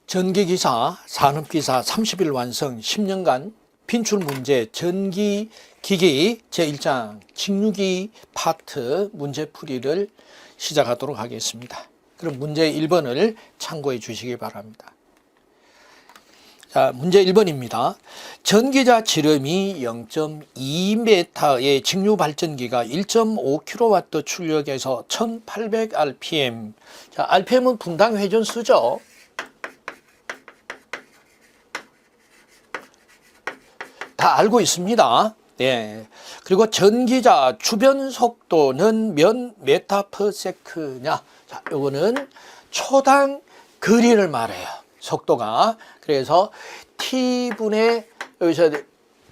전기기사, 산업기사 30일 완성 10년간 빈출 문제 전기기기 제1장 직류기 파트 문제풀이를 시작하도록 하겠습니다. 그럼 문제 1번을 참고해 주시기 바랍니다. 자, 문제 1번입니다. 전기자 지름이 0.2m의 직류 발전기가 1.5kW 출력해서 1800rpm. 자, rpm은 분당 회전수죠. 다 알고 있습니다. 네. 그리고 전기자 주변 속도는 몇 메타/세크냐? 자, 요거는 초당 거리를 말해요. 속도가. 그래서 t분의 여기서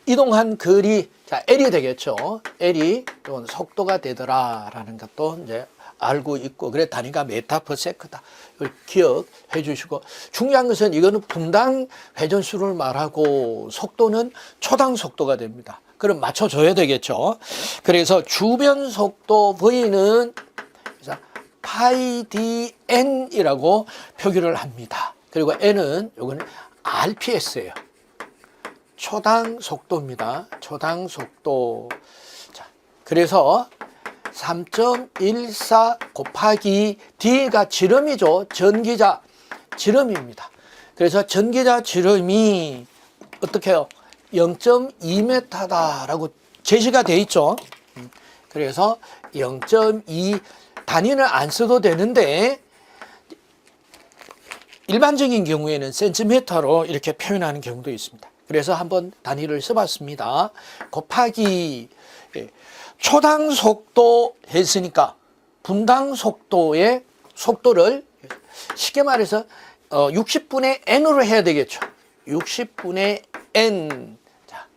이동한 거리, 자, L이 되겠죠. L이 이건 속도가 되더라라는 것도 이제 알고 있고, 그래 단위가 메타/세크다. 기억해 주시고, 중요한 것은 이거는 분당 회전수를 말하고 속도는 초당 속도가 됩니다. 그럼 맞춰줘야 되겠죠. 그래서 주변 속도 V는 파이 dn이라고 표기를 합니다. 그리고 n은 요거는 rps예요. 초당 속도입니다. 초당 속도. 자, 그래서 3.14 곱하기 D가 지름이죠. 전기자 지름입니다. 그래서 전기자 지름이 어떻게 해요? 0.2m다라고 제시가 되어 있죠. 그래서 0.2 단위는 안 써도 되는데 일반적인 경우에는 센티미터로 이렇게 표현하는 경우도 있습니다. 그래서 한번 단위를 써봤습니다. 곱하기 초당 속도 했으니까 분당 속도의 속도를 쉽게 말해서 60분의 n으로 해야 되겠죠. 60분의 n. 자,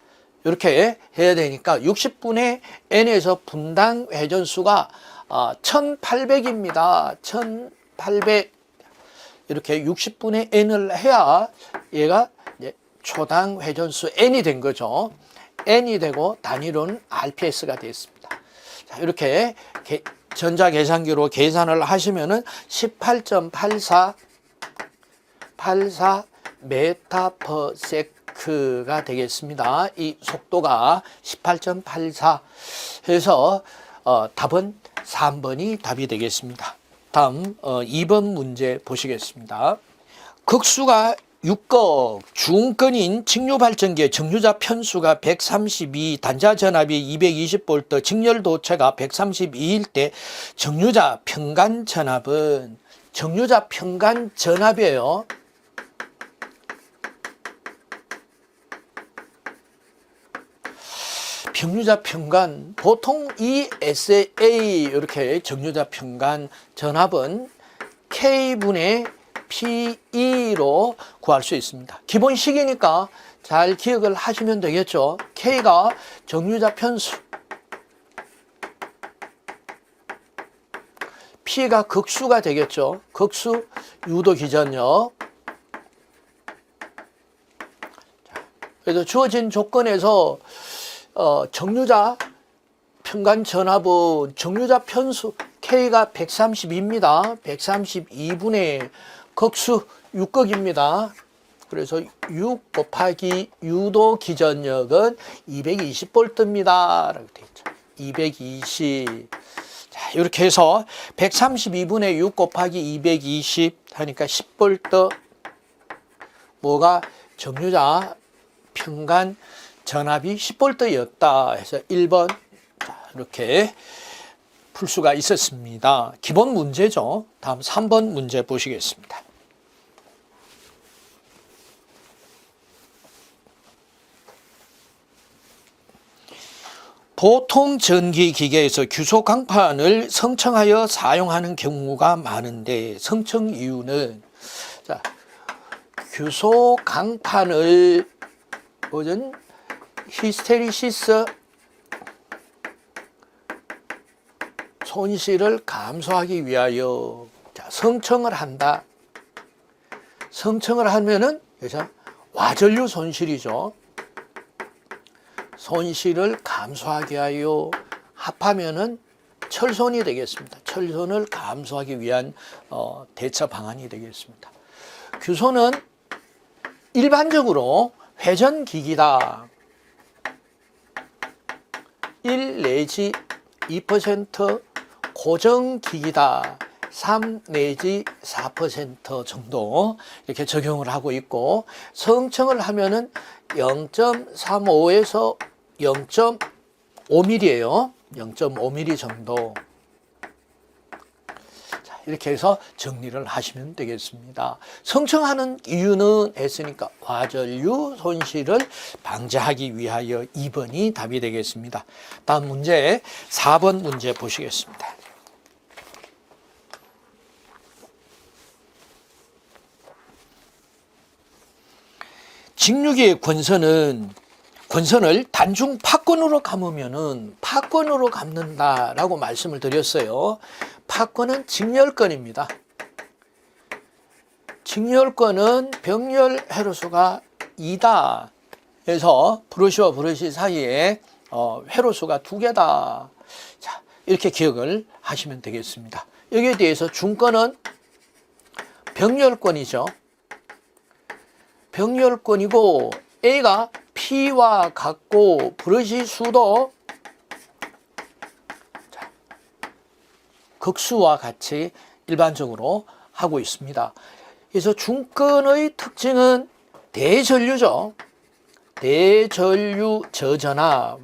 이렇게 해야 되니까 60분의 n에서 분당 회전수가 1800입니다. 1800. 이렇게 60분의 n을 해야 얘가 초당 회전수 n이 된 거죠. n이 되고 단위로는 rps가 되었습니다. 자, 이렇게 전자계산기로 계산을 하시면은 18.84 메타/세크가 되겠습니다. 이 속도가 18.84 해서 답은 3번이 답이 되겠습니다. 다음 2번 문제 보시겠습니다. 극수가 6거 중근인 직류발전기의 정류자 편수가 132, 단자 전압이 220V, 직렬 도체가 132일 때 정류자 평간 전압은 정류자 평간 전압이에요. 정류자 평간, 보통 이 SA 이렇게 정류자 평간 전압은 K분의 PE로 구할 수 있습니다. 기본식이니까 잘 기억을 하시면 되겠죠. K가 정류자 편수, P가 극수가 되겠죠. 극수 유도 기전력. 그래서 주어진 조건에서 정류자 평간 전압은 정류자 편수 K가 132입니다. 132분의 극수 6극입니다. 그래서 6 곱하기 유도 기전력은 220V입니다. 라고 되어 있죠. 220. 자, 이렇게 해서 132분의 6 곱하기 220 하니까 10V. 뭐가 정류자 평간 전압이 10V였다 해서 1번 이렇게 풀 수가 있었습니다. 기본 문제죠. 다음 3번 문제 보시겠습니다. 보통 전기기계에서 규소 강판을 성청하여 사용하는 경우가 많은데 성청 이유는, 자, 규소 강판을 보전 히스테리시스 손실을 감소하기 위하여, 자, 성청을 한다. 성청을 하면은 그래서 와전류 손실이죠. 손실을 감소하기 위하여 합하면은 철손이 되겠습니다. 철손을 감소하기 위한 대처 방안이 되겠습니다. 규소는 일반적으로 회전기기다. 1 내지 2% 고정기기다. 3 내지 4% 정도 이렇게 적용을 하고 있고, 성청을 하면은 0.35에서 0.5mm예요. 0.5mm 정도. 자, 이렇게 해서 정리를 하시면 되겠습니다. 성청하는 이유는 했으니까 과전류 손실을 방지하기 위하여 2번이 답이 되겠습니다. 다음 문제 4번 문제 보시겠습니다. 직류기의 권선을 단중 파권으로 감으면은 파권으로 감는다라고 말씀을 드렸어요. 파권은 직렬권입니다. 직렬권은 병렬 회로수가 2다. 그래서 브러쉬와 브러쉬 사이에 회로수가 2개다. 자, 이렇게 기억을 하시면 되겠습니다. 여기에 대해서 중권은 병렬권이죠. 병렬권이고 A가 P와 같고 브러쉬 수도 극수와 같이 일반적으로 하고 있습니다. 그래서 중권의 특징은 대전류죠. 대전류 저전압.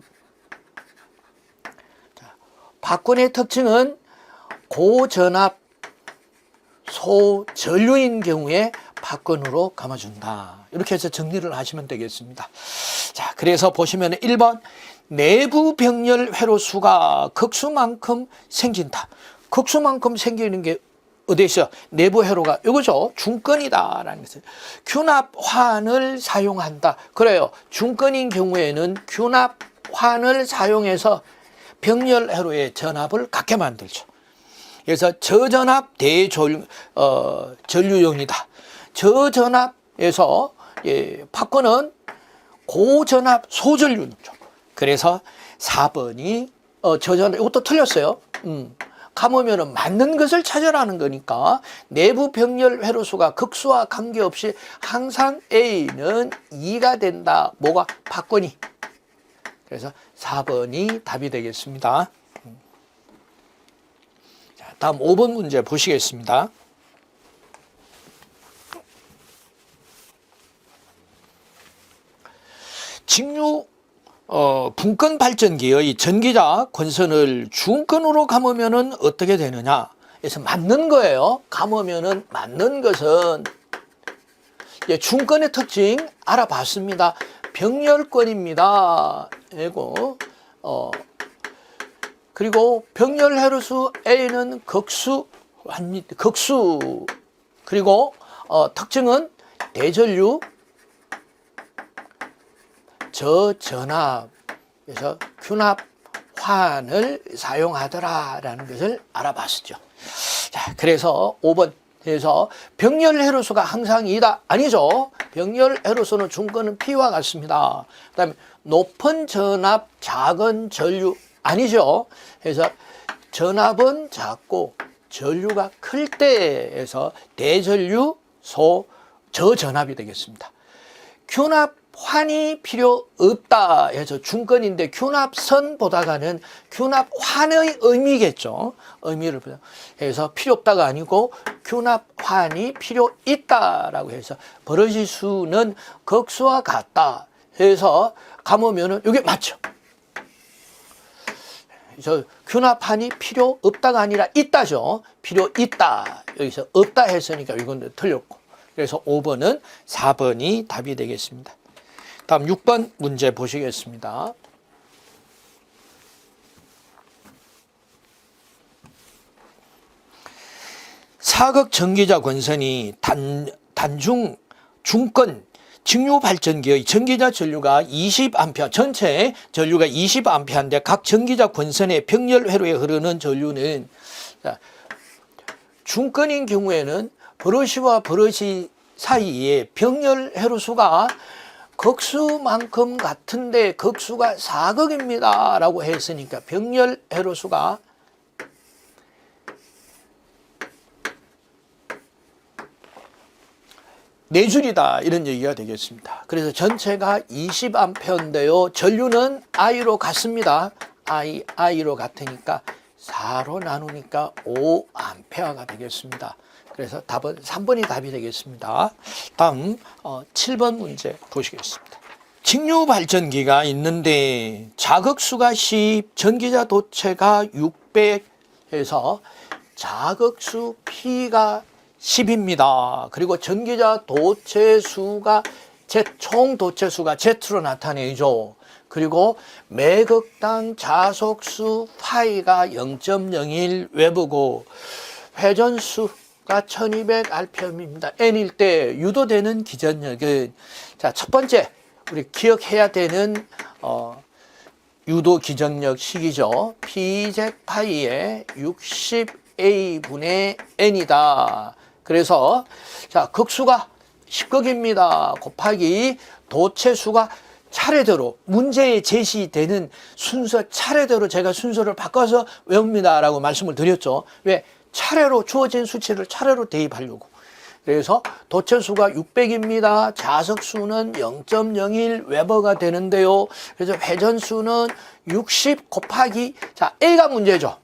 박권의 특징은 고전압 소전류인 경우에 박권으로 감아준다. 이렇게 해서 정리를 하시면 되겠습니다. 자, 그래서 보시면 1번 내부 병렬 회로수가 극수만큼 생긴다. 극수만큼 생기는 게 어디 있어요? 내부 회로가 이거죠. 중권이다라는 것을. 균합환을 사용한다. 그래요. 중권인 경우에는 균합환을 사용해서 병렬 회로의 전압을 갖게 만들죠. 그래서 저전압 전류용이다. 저전압에서 박권은 고전압 소전류죠. 그래서 4번이 저전압, 이것도 틀렸어요. 감으면 맞는 것을 찾으라는 거니까 내부 병렬 회로수가 극수와 관계없이 항상 A는 2가 된다. 뭐가? 박권이. 그래서 4번이 답이 되겠습니다. 자, 다음 5번 문제 보시겠습니다. 직류 분권 발전기의 전기자 권선을 중권으로 감으면 어떻게 되느냐? 그래서 맞는 거예요. 감으면 맞는 것은 중권의 특징 알아봤습니다. 병렬권입니다. 그리고 병렬 회로수 A는 극수, 그리고 특징은 대전류 저전압에서 균합환을 사용하더라라는 것을 알아봤었죠. 자, 그래서 5번에서 병렬 회로수가 항상 2다. 아니죠. 병렬 회로수는 중권은 P와 같습니다. 그 다음에 높은 전압, 작은 전류. 아니죠. 그래서 전압은 작고 전류가 클 때에서 대전류, 저전압이 되겠습니다. 균합환이 필요 없다 해서 중권인데 균합선보다가는 균합환의 의미겠죠. 의미를 해서 필요 없다가 아니고 균합환이 필요 있다라고 해서 버러지 수는 극수와 같다 해서 감으면은 이게 맞죠. 저 균합환이 필요 없다가 아니라 있다죠. 필요 있다. 여기서 없다 했으니까 이건 틀렸고. 그래서 5번은 4번이 답이 되겠습니다. 다음 6번 문제 보시겠습니다. 사극 전기자 권선이 단중 중권 직류 발전기의 전기자 전류가 20A, 전체 전류가 20A인데 각 전기자 권선의 병렬 회로에 흐르는 전류는 중권인 경우에는 브러쉬와 브러쉬 사이에 병렬 회로수가 극수만큼 같은데 극수가 4극입니다 라고 했으니까 병렬 회로수가 4줄이다 이런 얘기가 되겠습니다. 그래서 전체가 20A인데요. 전류는 I로 같습니다. I로 같으니까 4로 나누니까 5A가 되겠습니다. 그래서 답은 3번이 답이 되겠습니다. 다음 7번 문제 보시겠습니다. 직류 발전기가 있는데 자극수가 10, 전기자 도체가 600 해서 자극수 P가 10입니다. 그리고 전기자 도체수가 총 도체수가 Z로 나타내죠. 그리고 매극당 자속수 파이가 0.01 웨버고 회전수가 1200rpm입니다. N일 때 유도되는 기전력은 자, 첫 번째 우리 기억해야 되는 유도 기전력 식이죠. PZ 파이의 60A분의 N이다. 그래서 자, 극수가 10극입니다. 곱하기 도체수가 차례대로 문제에 제시되는 순서 차례대로 제가 순서를 바꿔서 외웁니다 라고 말씀을 드렸죠. 왜? 차례로 주어진 수치를 차례로 대입하려고. 그래서 도체수가 600입니다. 자석수는 0.01 웨버가 되는데요. 그래서 회전수는 60 곱하기 자 A가 문제죠.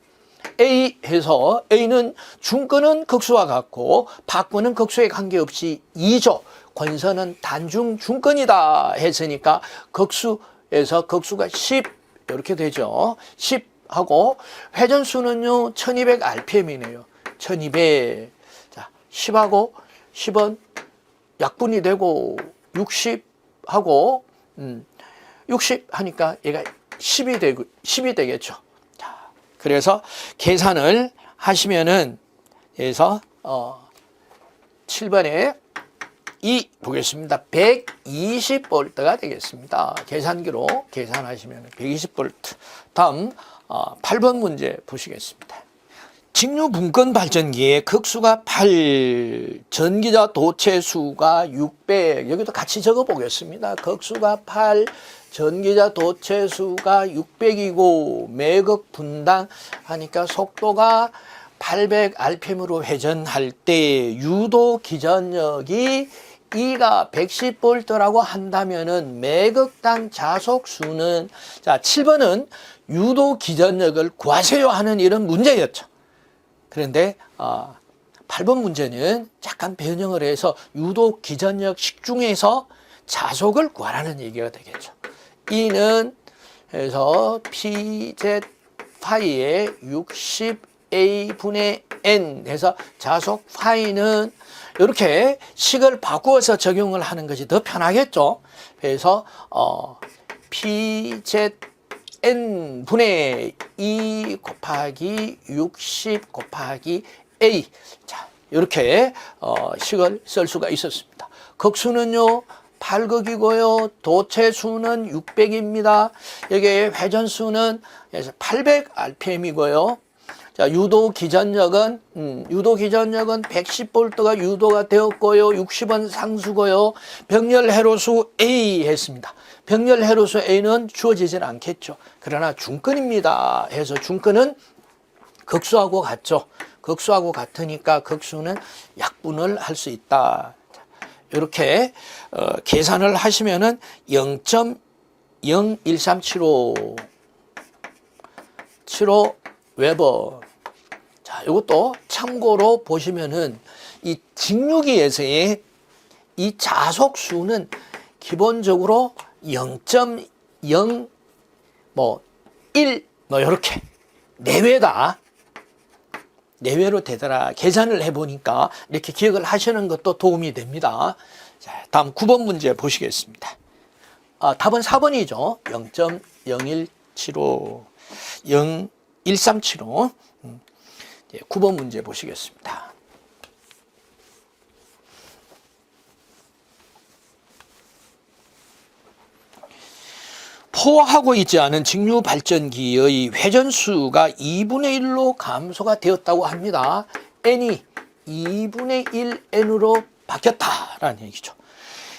A 해서 A는 중근은 극수와 같고 박근은 극수에 관계없이 2죠. 권선은 단중 중근이다 했으니까 극수에서 극수가 10 이렇게 되죠. 10 하고 회전수는요 1200rpm이네요. 1200. 자, 10하고 10은 약분이 되고 60 하고 60 하니까 얘가 10이 되겠죠. 자, 그래서 계산을 하시면은 그래서 7번에 2 보겠습니다. 120V가 되겠습니다. 계산기로 계산하시면 120V. 다음 8번 문제 보시겠습니다. 직류 분권 발전기의 극수가 8, 전기자 도체수가 600. 여기도 같이 적어 보겠습니다. 극수가 8, 전기자 도체수가 600이고 매극 분당 하니까 속도가 800rpm으로 회전할 때 유도 기전력이 E가 110V라고 한다면은 매극당 자속수는 자 7번은 유도 기전력을 구하세요 하는 이런 문제였죠. 그런데 8번 문제는 약간 변형을 해서 유도 기전력식 중에서 자속을 구하라는 얘기가 되겠죠. E는 그래서 PZ 파이의 60A분의 N 해서 자속 파이는 이렇게 식을 바꾸어서 적용을 하는 것이 더 편하겠죠. 그래서 PZN 분의 2 곱하기 60 곱하기 A. 자, 이렇게 식을 쓸 수가 있었습니다. 극수는요 8극이고요. 도체수는 600입니다. 여기에 회전수는 800rpm이고요. 자, 유도 기전력은 110V가 유도가 되었고요. 60은 상수고요. 병렬 회로수 A 했습니다. 병렬 회로수 A는 주어지진 않겠죠. 그러나 중근입니다. 해서 중근은 극수하고 같죠. 극수하고 같으니까 극수는 약분을 할 수 있다. 이렇게 계산을 하시면은 0.01375 웨버. 자, 이것도 참고로 보시면은 이 직류기에서의 이 자속수는 기본적으로 0.0 1 이렇게 내외다. 내외로 되더라. 계산을 해보니까 이렇게 기억을 하시는 것도 도움이 됩니다. 자, 다음 9번 문제 보시겠습니다. 답은 4번이죠. 0.0175 01375 9번 문제 보시겠습니다. 포화하고 있지 않은 직류 발전기의 회전수가 2분의 1로 감소가 되었다고 합니다. N이 2분의 1 N으로 바뀌었다라는 얘기죠.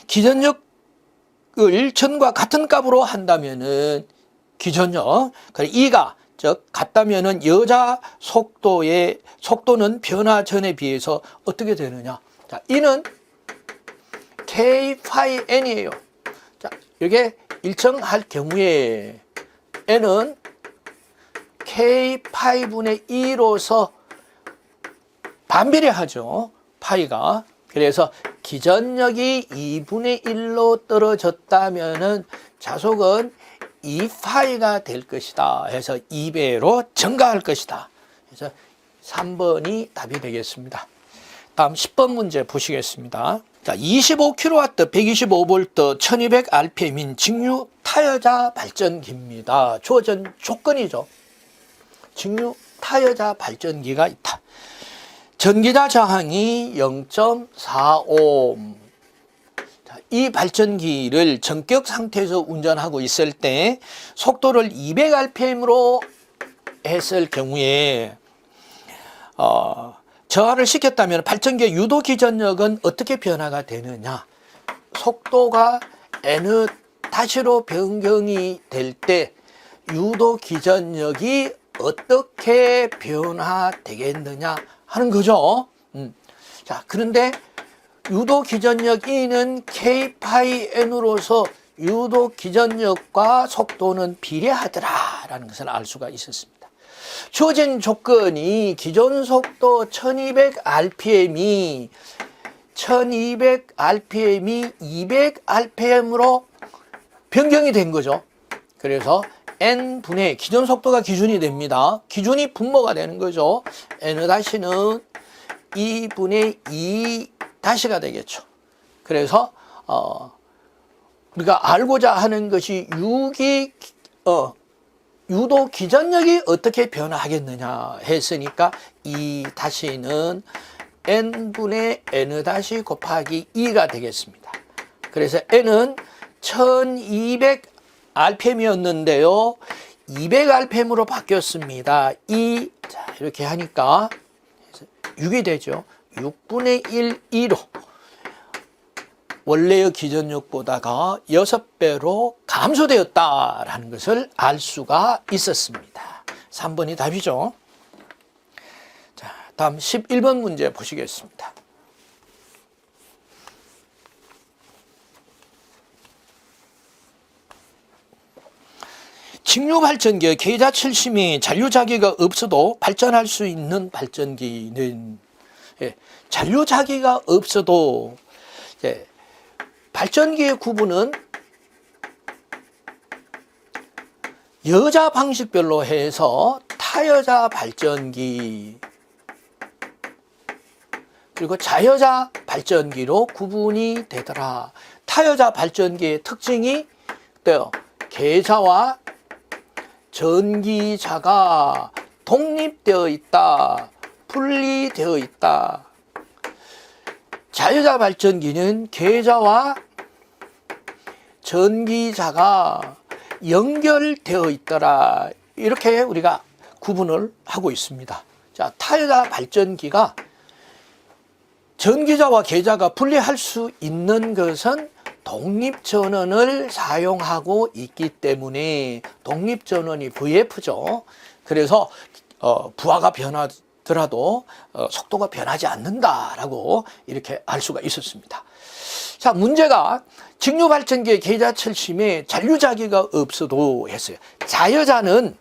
기전력을 전과 같은 값으로 한다면은 기전력, E가 즉 같다면은 여자 속도는 변화 전에 비해서 어떻게 되느냐? 자, E는 K-파이 N이에요. 자, 이게 일정할 경우에 N은 K-파이분의 2로서 반비례하죠. 파이가. 그래서 기전력이 2분의 1로 떨어졌다면은 자속은 2파이가 될 것이다 해서 2배로 증가할 것이다. 그래서 3번이 답이 되겠습니다. 다음 10번 문제 보시겠습니다. 자, 25kW, 125V, 1200rpm인 직류 타여자 발전기입니다. 주어진 조건이죠. 직류 타여자 발전기가 있다. 전기자 저항이 0.45. 이 발전기를 전격 상태에서 운전하고 있을 때 속도를 200rpm으로 했을 경우에 저하를 시켰다면 발전기의 유도 기전력은 어떻게 변화가 되느냐? 속도가 n-로 변경이 될 때 유도 기전력이 어떻게 변화되겠느냐 하는 거죠. 자, 그런데 유도 기전력 E는 K-파이 N으로서 유도 기전력과 속도는 비례하더라라는 것을 알 수가 있었습니다. 주어진 조건이 기존 속도 1200rpm이 200rpm으로 변경이 된 거죠. 그래서 N분의 기존 속도가 기준이 됩니다. 기준이 분모가 되는 거죠. N-는 2분의 2-가 되겠죠. 그래서 우리가 알고자 하는 것이 유도 기전력이 어떻게 변화하겠느냐 했으니까 2-는 N분의 N- 곱하기 2가 되겠습니다. 그래서 N은 1200rpm이었는데요. 200rpm으로 바뀌었습니다. 자, 이렇게 하니까 6이 되죠. 6분의 1, 2로 원래의 기전력보다가 6배로 감소되었다라는 것을 알 수가 있었습니다. 3번이 답이죠. 자, 다음 11번 문제 보시겠습니다. 직류 발전기의 계자 70이 잔류 자기가 없어도 발전할 수 있는 발전기는 잔류 자기가 없어도 발전기의 구분은 여자 방식별로 해서 타여자 발전기 그리고 자여자 발전기로 구분이 되더라. 타여자 발전기의 특징이 어때요? 계자와 전기자가 독립되어 있다, 분리되어 있다. 자여자 발전기는 계자와 전기자가 연결되어 있더라. 이렇게 우리가 구분을 하고 있습니다. 자, 타여자 발전기가 전기자와 계자가 분리할 수 있는 것은 독립전원을 사용하고 있기 때문에 독립전원이 VF죠. 그래서 부하가 변하더라도 속도가 변하지 않는다라고 이렇게 알 수가 있었습니다. 자, 문제가 직류발전기의 계자 70에 잔류자기가 없어도 했어요. 자여자는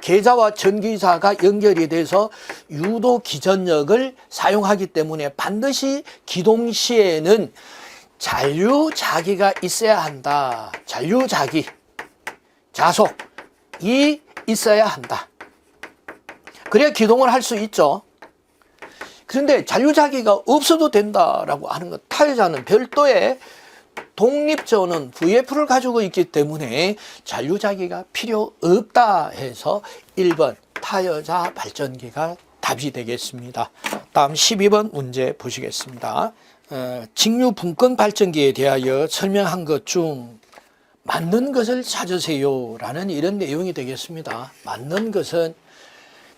계자와 전기자가 연결이 돼서 유도 기전력을 사용하기 때문에 반드시 기동 시에는 잔류자기가 있어야 한다. 잔류자기, 자속이 있어야 한다. 그래야 기동을 할 수 있죠. 그런데 잔류자기가 없어도 된다라고 하는 것, 타여자는 별도의 독립전원 VF를 가지고 있기 때문에 잔류자기가 필요 없다 해서 1번 타여자 발전기가 답이 되겠습니다. 다음 12번 문제 보시겠습니다. 직류 분권 발전기에 대하여 설명한 것 중 맞는 것을 찾으세요 라는 이런 내용이 되겠습니다. 맞는 것은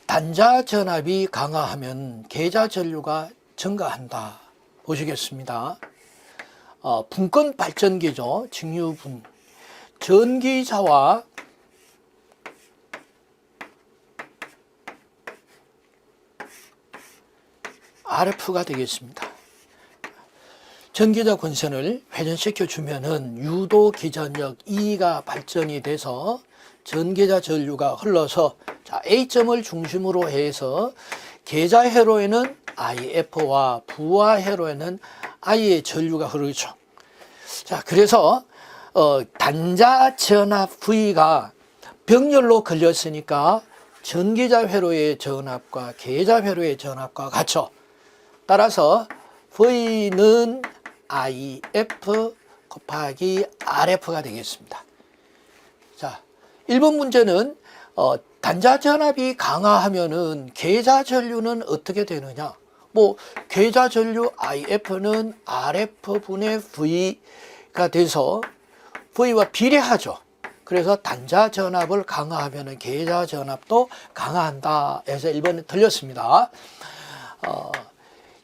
단자 전압이 강화하면 계자 전류가 증가한다. 보시겠습니다. 분권 발전기죠. 직류분. 전기자와 RF가 되겠습니다. 전기자 권선을 회전시켜 주면은 유도 기전력 E가 발전이 돼서 전기자 전류가 흘러서 자, A점을 중심으로 해서 계자 회로에는 IF와 부하 회로에는 I의 전류가 흐르죠. 자, 그래서 단자 전압 V가 병렬로 걸렸으니까 전기자 회로의 전압과 계자 회로의 전압과 같죠. 따라서 V는 IF 곱하기 RF가 되겠습니다. 자, 1번 문제는 단자 전압이 강하면은 계자 전류는 어떻게 되느냐? 뭐 계자 전류 IF는 RF분의 V가 돼서 V와 비례하죠. 그래서 단자 전압을 강화하면은 계자 전압도 강화한다 해서 1번은 틀렸습니다.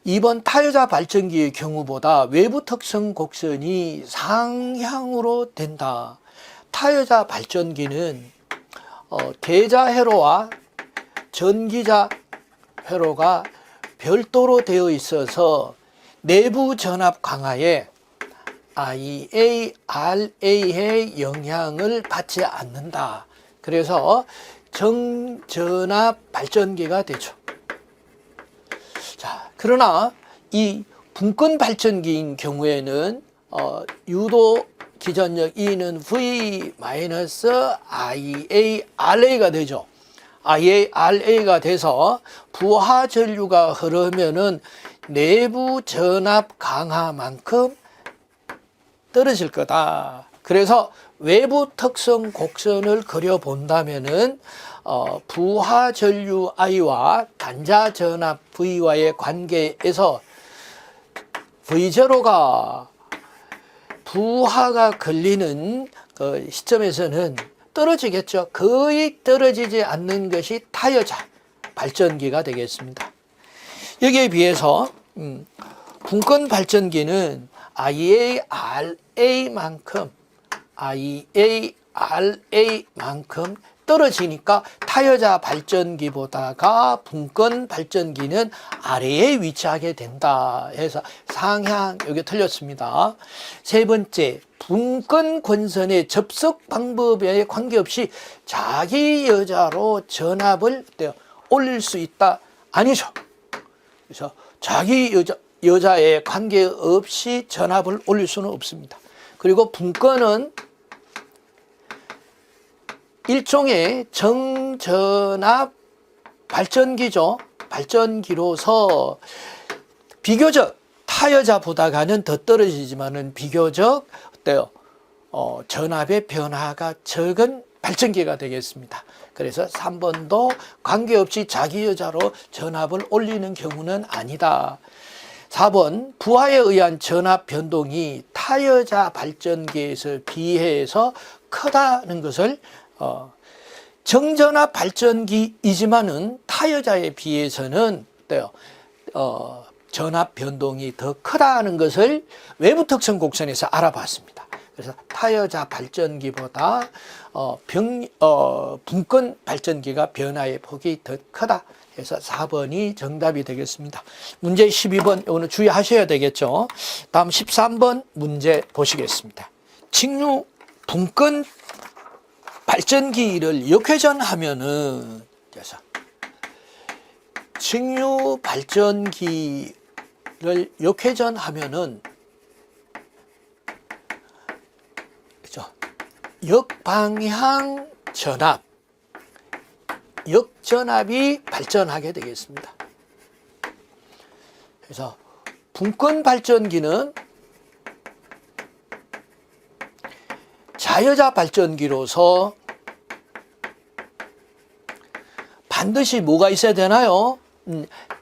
2번 타여자 발전기의 경우보다 외부 특성 곡선이 상향으로 된다. 타여자 발전기는 계자 회로와 전기자 회로가 별도로 되어 있어서 내부 전압 강화에 IA, RA의 영향을 받지 않는다. 그래서 정전압 발전기가 되죠. 자, 그러나 이 분권 발전기인 경우에는 유도 기전력 E는 V-IA, RA가 되죠. IA, RA가 돼서 부하 전류가 흐르면은 내부 전압 강화만큼 떨어질 거다. 그래서 외부 특성 곡선을 그려본다면은 부하 전류 I와 단자 전압 V와의 관계에서 V0가 부하가 걸리는 그 시점에서는 떨어지겠죠. 거의 떨어지지 않는 것이 타여자 발전기가 되겠습니다. 여기에 비해서 분권 발전기는 IARA만큼 떨어지니까 타여자 발전기보다가 분권 발전기는 아래에 위치하게 된다 해서 상향 여기 틀렸습니다. 세 번째, 분권 권선의 접속 방법에 관계없이 자기 여자로 전압을 올릴 수 있다? 아니죠. 그래서 자기 여자에 관계없이 전압을 올릴 수는 없습니다. 그리고 분권은 일종의 정전압 발전기죠. 발전기로서 비교적 타여자보다는 더 떨어지지만은 비교적 어때요? 전압의 변화가 적은 발전기가 되겠습니다. 그래서 3번도 관계없이 자기 여자로 전압을 올리는 경우는 아니다. 4번 부하에 의한 전압 변동이 타여자 발전기에서 비해서 크다는 것을 정전압 발전기이지만은 타여자에 비해서는 전압 변동이 더 크다는 것을 외부 특성 곡선에서 알아봤습니다. 그래서 타여자 발전기보다 분권 발전기가 변화의 폭이 더 크다. 그래서 4번이 정답이 되겠습니다. 문제 12번 이거는 주의하셔야 되겠죠. 다음 13번 문제 보시겠습니다. 직류 분권 발전기를 역회전하면은 그래서 직류 발전기를 역회전하면은 그죠? 역방향 전압, 역전압이 발전하게 되겠습니다. 그래서 분권 발전기는 자여자 발전기로서 반드시 뭐가 있어야 되나요?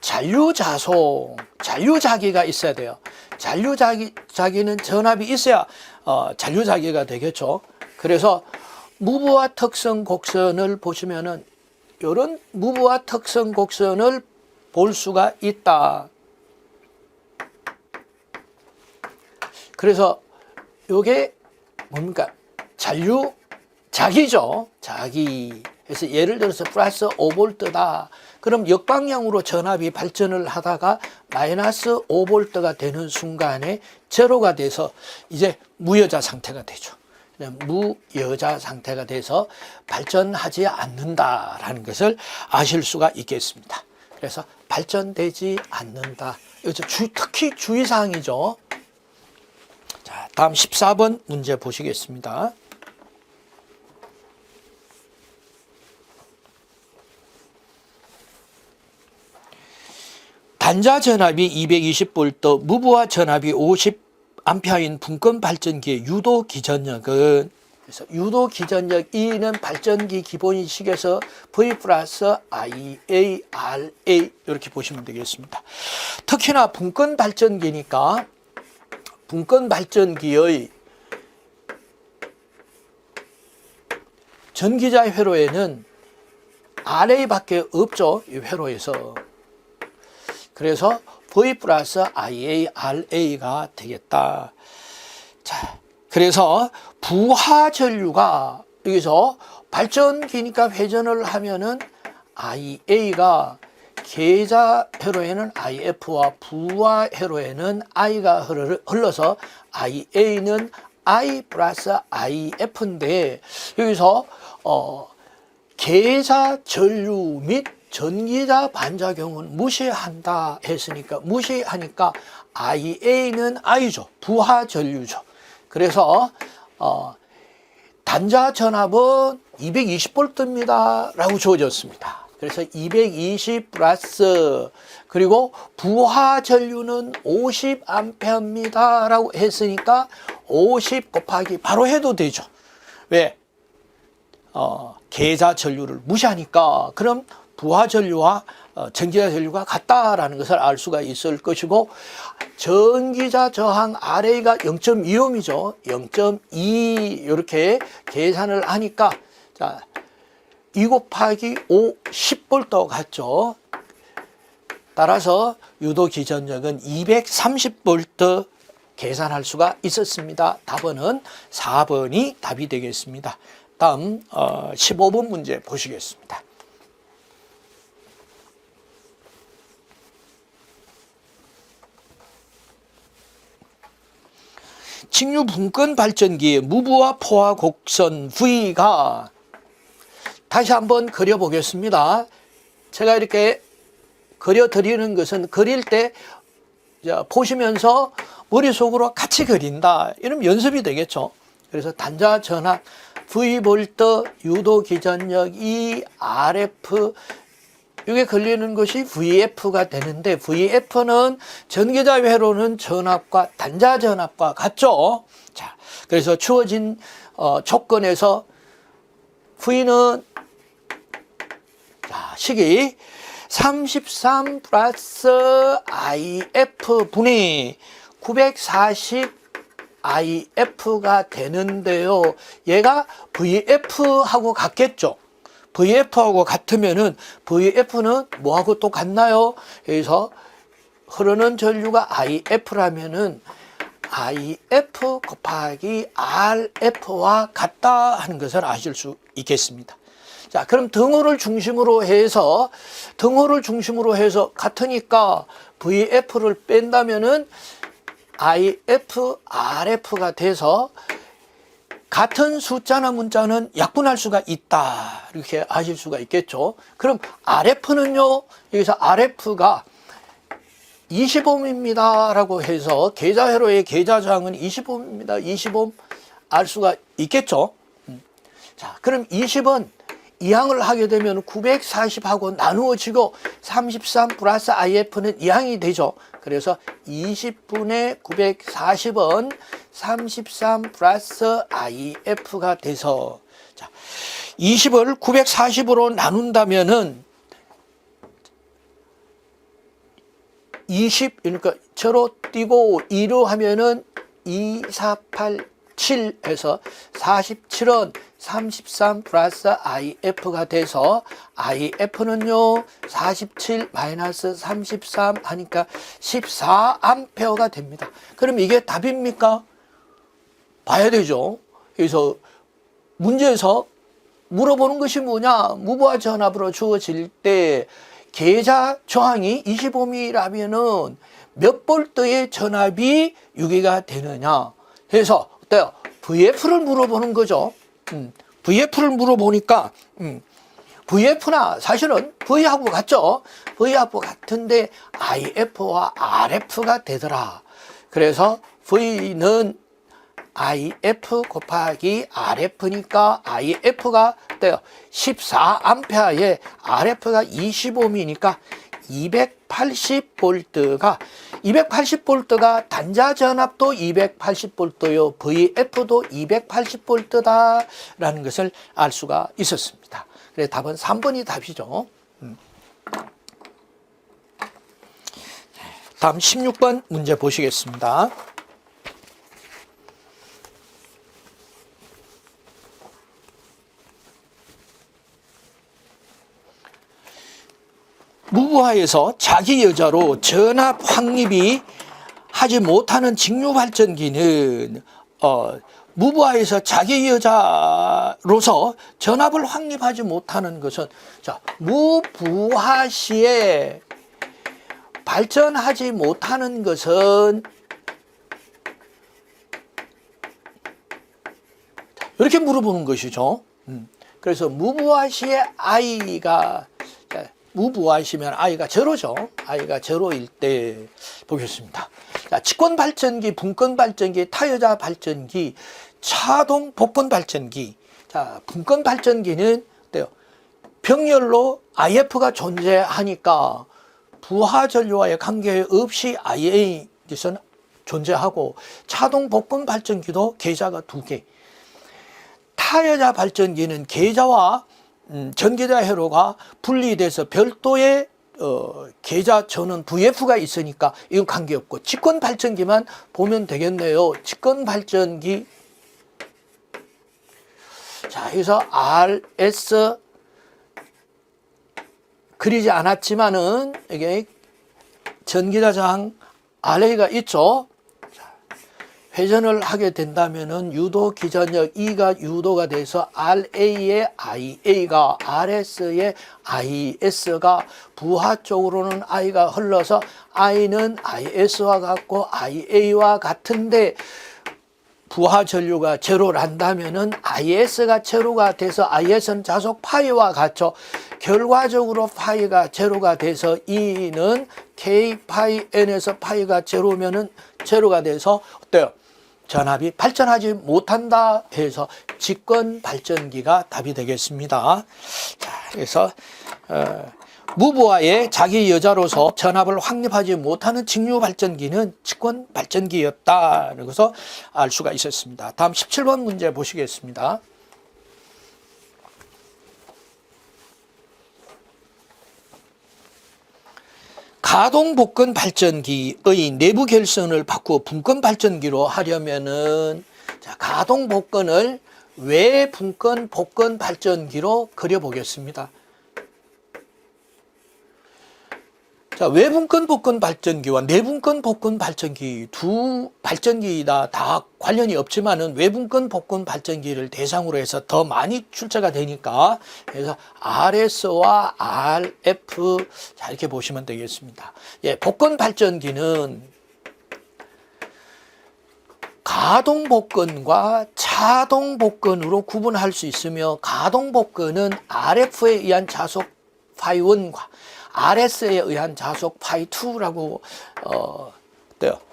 잔류자송, 잔류자기가 있어야 돼요. 잔류자기는 전압이 있어야 잔류자기가 되겠죠. 그래서 무부하 특성 곡선을 보시면은 이런 무부하 특성 곡선을 볼 수가 있다. 그래서 이게 뭡니까? 잔류자기죠. 자기. 그래서 예를 들어서 플러스 5V다. 그럼 역방향으로 전압이 발전을 하다가 마이너스 5V가 되는 순간에 제로가 돼서 이제 무여자 상태가 되죠. 무여자 상태가 돼서 발전하지 않는다라는 것을 아실 수가 있겠습니다. 그래서 발전되지 않는다. 이것도 특히 주의사항이죠. 자, 다음 14번 문제 보시겠습니다. 단자 전압이 220V, 무부하 전압이 50A인 분권 발전기의 유도 기전력은, 그래서 유도 기전력 E는 발전기 기본식에서 V 플러스 IA, RA 이렇게 보시면 되겠습니다. 특히나 분권 발전기니까 분권 발전기의 전기자 회로에는 RA밖에 없죠. 이 회로에서. 그래서 V 플러스 IA, RA가 되겠다. 자, 그래서 부하 전류가 여기서 발전기니까 회전을 하면은 IA가 계자 회로에는 IF와 부하 회로에는 I가 흘러서 IA는 I 플러스 IF인데 여기서 계자 전류 및 전기자 반작용은 무시한다 했으니까 무시하니까 IA는 I죠. 부하 전류죠. 그래서 단자 전압은 220V입니다 라고 주어졌습니다. 그래서 220 플러스 그리고 부하 전류는 50A입니다 라고 했으니까 50 곱하기 바로 해도 되죠. 왜? 계자 전류를 무시하니까. 그럼 부하 전류와 전기자 전류가 같다라는 것을 알 수가 있을 것이고, 전기자 저항 RA가 0.2ohm이죠. 0.2 이렇게 계산을 하니까 자, 2 곱하기 5, 10V 같죠. 따라서 유도 기전력은 230V 계산할 수가 있었습니다. 답은 4번이 답이 되겠습니다. 다음 15번 문제 보시겠습니다. 직류 분권 발전기의 무부하 포화 곡선 V가 다시 한번 그려보겠습니다. 제가 이렇게 그려드리는 것은 그릴 때 보시면서 머릿속으로 같이 그린다. 이러면 연습이 되겠죠. 그래서 단자 전압 V볼트 유도 기전력 E RF 이게 걸리는 것이 VF가 되는데 VF는 전기자 회로는 전압과 단자 전압과 같죠. 자, 그래서 주어진 조건에서 V는 식이 33 플러스 IF 분의 940 IF가 되는데요. 얘가 VF하고 같겠죠. VF하고 같으면은 VF는 뭐하고 또 같나요? 여기서 흐르는 전류가 IF라면은 IF 곱하기 RF와 같다 하는 것을 아실 수 있겠습니다. 자, 그럼 등호를 중심으로 해서 같으니까 VF를 뺀다면은 IF, RF가 돼서 같은 숫자나 문자는 약분할 수가 있다. 이렇게 아실 수가 있겠죠. 그럼 RF는요, 여기서 RF가 20ohm입니다. 라고 해서 계자회로의 계자저항은 20ohm입니다. 20ohm 알 수가 있겠죠. 자, 그럼 20은 이항을 하게 되면 940하고 나누어지고 33 플러스 IF는 이항이 되죠. 그래서 20분의 940은 33 플러스 IF가 돼서 자, 20을 940으로 나눈다면은 20 그러니까 저로 띄고 2로 하면은 2, 4, 8, 7에서 47은 33 플러스 IF가 돼서 IF는요 47 마이너스 33 하니까 14A가 됩니다. 그럼 이게 답입니까? 봐야 되죠. 그래서 문제에서 물어보는 것이 뭐냐? 무부하 전압으로 주어질 때 계좌 저항이 25mm라면은 몇 볼트의 전압이 유기가 되느냐 해서 어때요? VF를 물어보는 거죠. VF를 물어보니까 VF나 사실은 V하고 같죠. V하고 같은데 IF와 RF가 되더라. 그래서 V는 IF 곱하기 RF니까 IF가 어때요? 14A에 RF가 25mm니까 280V가 단자 전압도 280V요. VF도 280V다라는 것을 알 수가 있었습니다. 그래서 답은 3번이 답이죠. 다음 16번 문제 보시겠습니다. 무부하에서 자기 여자로 전압 확립이 하지 못하는 직류발전기는 무부하에서 자기 여자로서 전압을 확립하지 못하는 것은 자, 무부하 시에 발전하지 못하는 것은 이렇게 물어보는 것이죠. 그래서 무부하 시에 I가 무부하시면 I가 제로죠. I가 제로일 때 보겠습니다. 자, 직권 발전기, 분권 발전기, 타여자 발전기, 차동 복권 발전기. 자, 분권 발전기는 어때요? 병렬로 IF가 존재하니까 부하 전류와의 관계없이 IA에서는 존재하고 차동 복권 발전기도 계좌가 2개. 타여자 발전기는 계좌와 전계좌 회로가 분리돼서 별도의 계좌 전원 VF가 있으니까 이건 관계없고 직권 발전기만 보면 되겠네요. 직권 발전기 자 여기서 RS 그리지 않았지만은 이게 전기자 저항 RA가 있죠. 회전을 하게 된다면은 유도 기전력 E가 유도가 돼서 RA의 IA가 RS의 IS가 부하 쪽으로는 I가 흘러서 I는 IS와 같고 IA와 같은데 부하 전류가 제로란다면은 IS가 제로가 돼서 IS는 자속 파이와 같죠. 결과적으로 파이가 제로가 돼서 E는 K 파이 N에서 파이가 제로면은 제로가 돼서 어때요? 전압이 발전하지 못한다 해서 직권 발전기가 답이 되겠습니다. 자, 그래서 무부하의 자기 여자로서 전압을 확립하지 못하는 직류 발전기는 직권 발전기였다는 것을 알 수가 있었습니다. 다음 17번 문제 보시겠습니다. 가동 복권 발전기의 내부 결선을 바꾸어 분권 발전기로 하려면은 자, 가동 복권을 외분권 복권 발전기로 그려 보겠습니다. 자, 외분권 복권 발전기와 내분권 복권 발전기 두 발전기다 다 관련이 없지만은 외분권 복권 발전기를 대상으로 해서 더 많이 출제가 되니까 그래서 RS와 RF 자 이렇게 보시면 되겠습니다. 예, 복권 발전기는 가동 복권과 차동 복권으로 구분할 수 있으며 가동 복권은 RF에 의한 자속 파이1과 RS에 의한 자속 파이2라고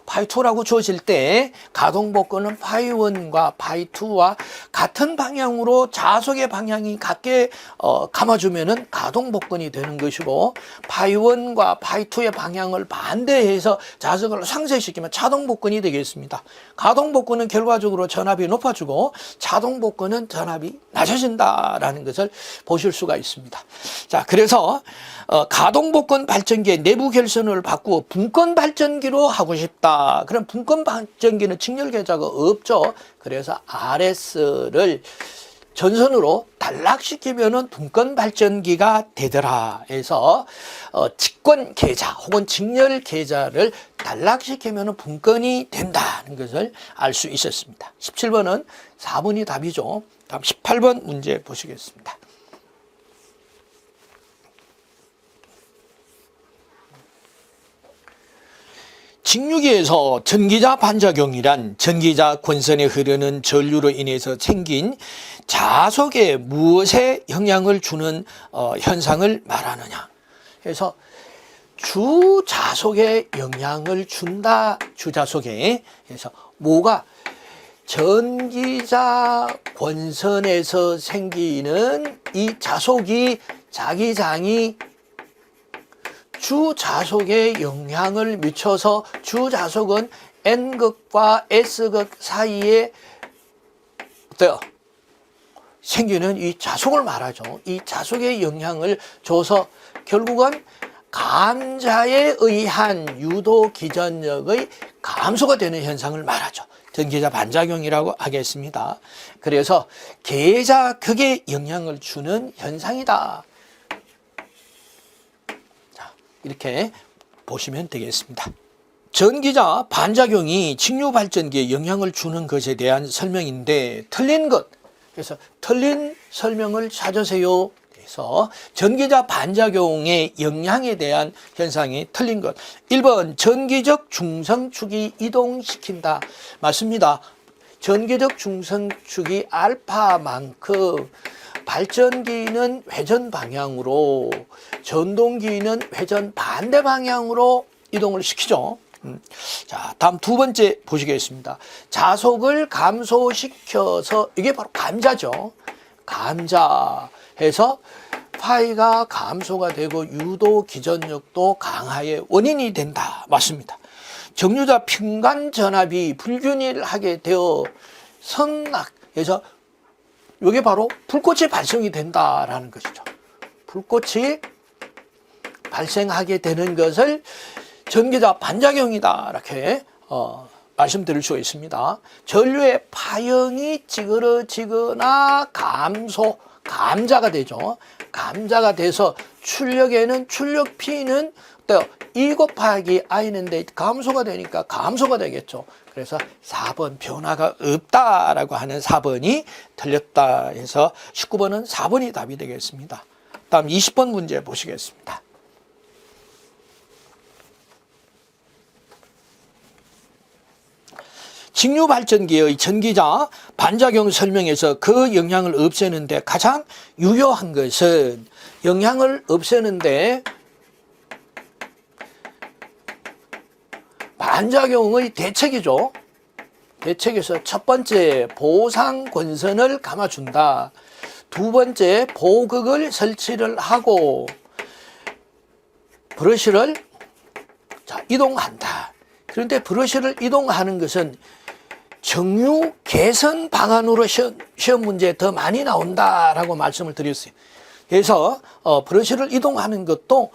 파이2라고 주어질 때 가동 복권은 파이1과 파이2와 같은 방향으로 자속의 방향이 같게 감아주면은 가동 복권이 되는 것이고 파이1과 파이2의 방향을 반대해서 자속을 상쇄시키면 차동 복권이 되겠습니다. 가동 복권은 결과적으로 전압이 높아지고 차동 복권은 전압이 낮아진다라는 것을 보실 수가 있습니다. 자, 그래서 가동 복권 발전기의 내부 결선을 바꾸어 분권 발전기로 하고 싶다. 그럼 분권 발전기는 직렬 계좌가 없죠. 그래서 RS를 전선으로 단락시키면은 분권 발전기가 되더라 해서 직권 계좌 혹은 직렬 계좌를 단락시키면은 분권이 된다는 것을 알 수 있었습니다. 17번은 4번이 답이죠. 다음 18번 문제 보시겠습니다. 직류기에서 전기자 반작용이란 전기자 권선에 흐르는 전류로 인해서 생긴 자속에 무엇에 영향을 주는 현상을 말하느냐. 그래서 주자속에 영향을 준다. 주자속에. 그래서 뭐가 전기자 권선에서 생기는 이 자속이 자기장이 주자속에 영향을 미쳐서 주자속은 N극과 S극 사이에 어때요? 생기는 이 자속을 말하죠. 이 자속에 영향을 줘서 결국은 감자에 의한 유도 기전력의 감소가 되는 현상을 말하죠. 전기자 반작용이라고 하겠습니다. 그래서 계자 극에 영향을 주는 현상이다. 자, 이렇게 보시면 되겠습니다. 전기자 반작용이 직류 발전기에 영향을 주는 것에 대한 설명인데 틀린 것. 그래서 틀린 설명을 찾으세요. 그래서 전기자 반작용의 영향에 대한 현상이 틀린 것. 1번 전기적 중성축이 이동시킨다. 맞습니다. 전기적 중성축이 알파만큼 발전기는 회전 방향으로, 전동기는 회전 반대 방향으로 이동을 시키죠. 자, 다음 두 번째 보시겠습니다. 자속을 감소시켜서, 이게 바로 감자죠. 감자해서 파이가 감소가 되고 유도 기전력도 강화의 원인이 된다. 맞습니다. 정류자 평간 전압이 불균일하게 되어 성락해서 이게 바로 불꽃이 발생이 된다라는 것이죠. 불꽃이 발생하게 되는 것을 전기자 반작용이다. 이렇게 말씀드릴 수 있습니다. 전류의 파형이 찌그러지거나 감자가 되죠. 감자가 돼서 출력에는 출력 P는 E 곱하기 I는데 감소가 되니까 감소가 되겠죠. 그래서 4번 변화가 없다라고 하는 4번이 틀렸다 해서 19번은 4번이 답이 되겠습니다. 다음 20번 문제 보시겠습니다. 직류 발전기의 전기자 반작용 설명에서 그 영향을 없애는데 가장 유효한 것은 영향을 없애는데 반작용의 대책이죠. 대책에서 첫 번째 보상 권선을 감아준다. 두 번째 보극을 설치를 하고 브러쉬를 이동한다. 그런데 브러쉬를 이동하는 것은 정류 개선 방안으로 시험 문제에 더 많이 나온다라고 말씀을 드렸어요. 그래서 브러쉬를 이동하는 것도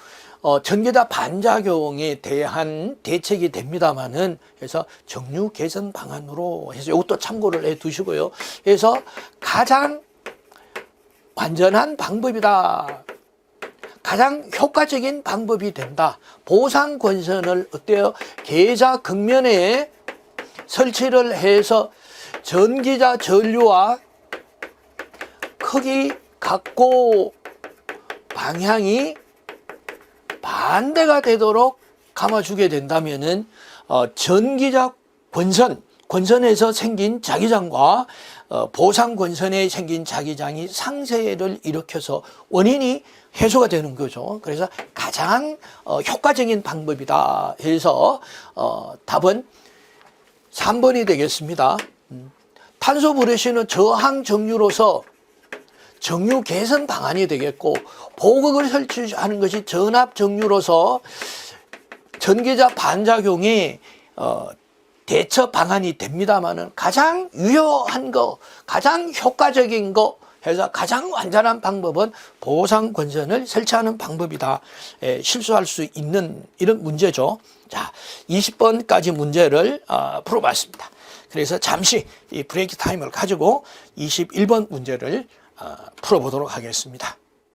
전기자 반작용에 대한 대책이 됩니다만은 그래서 정류 개선 방안으로 해서 이것도 참고를 해 두시고요. 그래서 가장 완전한 방법이다. 가장 효과적인 방법이 된다. 보상 권선을 어때요? 계자 극면에 설치를 해서 전기자 전류와 크기, 각고, 방향이 반대가 되도록 감아주게 된다면은 전기자 권선에서 생긴 자기장과 보상 권선에 생긴 자기장이 상쇄를 일으켜서 원인이 해소가 되는 거죠. 그래서 가장 효과적인 방법이다 해서 답은 3번이 되겠습니다. 탄소 브러쉬는 저항 정류로서 정류 개선 방안이 되겠고, 보극을 설치하는 것이 전압 정류로서 전기자 반작용이 대처 방안이 됩니다만은 가장 유효한 거, 가장 효과적인 거 해서 가장 완전한 방법은 보상 권선을 설치하는 방법이다. 실수할 수 있는 이런 문제죠. 자, 20번까지 문제를 풀어봤습니다. 그래서 잠시 이 브레이크 타임을 가지고 21번 문제를 풀어보도록 하겠습니다.